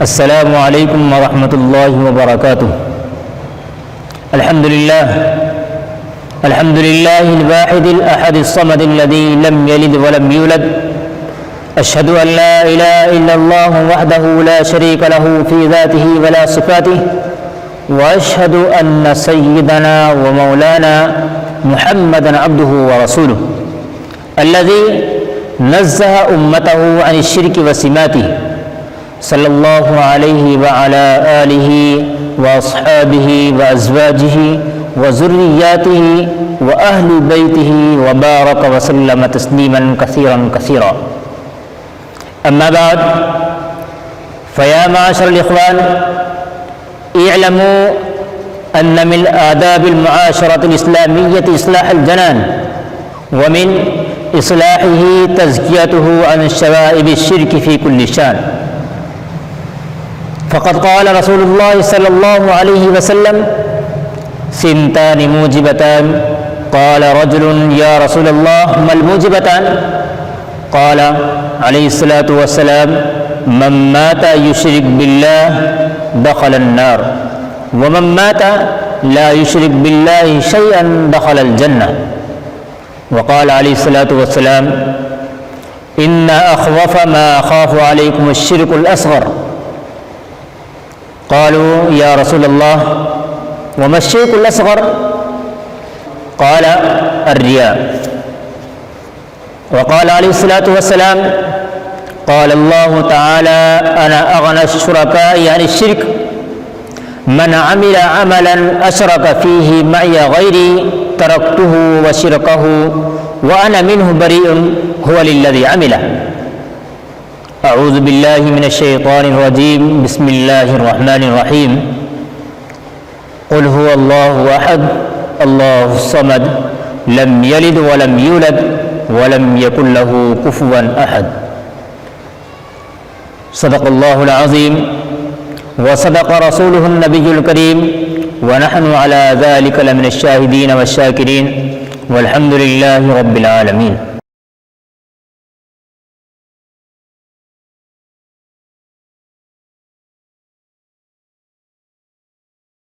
السلام عليكم ورحمة الله وبركاته. الحمد لله الواحد الأحد الصمد الذي لم يلد ولم يولد. أشهد أن لا إله إلا الله وحده لا شريك له في ذاته ولا صفاته، وأشهد أن سيدنا ومولانا محمدا عبده ورسوله الذي نزه أمته عن الشرك وسماته، صلى الله عليه وعلى آله وأصحابه وأزواجه وذرياته وأهل بيته وبارك وسلم تسليما كثيرا كثيرا. أما بعد، فيا معشر الإخوان، اعلموا أن من آداب المعاشرة الإسلامية إصلاح الجنان، ومن إصلاحه تزكيته عن شوائب الشرك في كل شان. فقد قال رسول الله صلى الله عليه وسلم: ثنتان موجبتان. قال رجل: يا رسول الله ما الموجبتان؟ قال عليه الصلاة والسلام: من مات يشرك بالله دخل النار، ومن مات لا يشرك بالله شيئا دخل الجنة. وقال عليه الصلاة والسلام: إن أخوف ما أخاف عليكم الشرك الأصغر. قالوا: يا رسول الله وما الشرك الأصغر؟ قال: الرياء. وقال عليه الصلاة والسلام: قال الله تعالى: أنا أغنى الشركاء عن الشرك، من عمل عملا أشرك فيه معي غيري تركته وشركه وأنا منه بريء هو للذي عمله. أعوذ بالله من الشيطان الرجيم. بسم الله الرحمن الرحيم. قل هو الله أحد الله الصمد لم يلد ولم يولد ولم يكن له كفوا أحد. صدق الله العظيم وصدق رسوله النبي الكريم، ونحن على ذلك لمن الشاهدين والشاكرين، والحمد لله رب العالمين.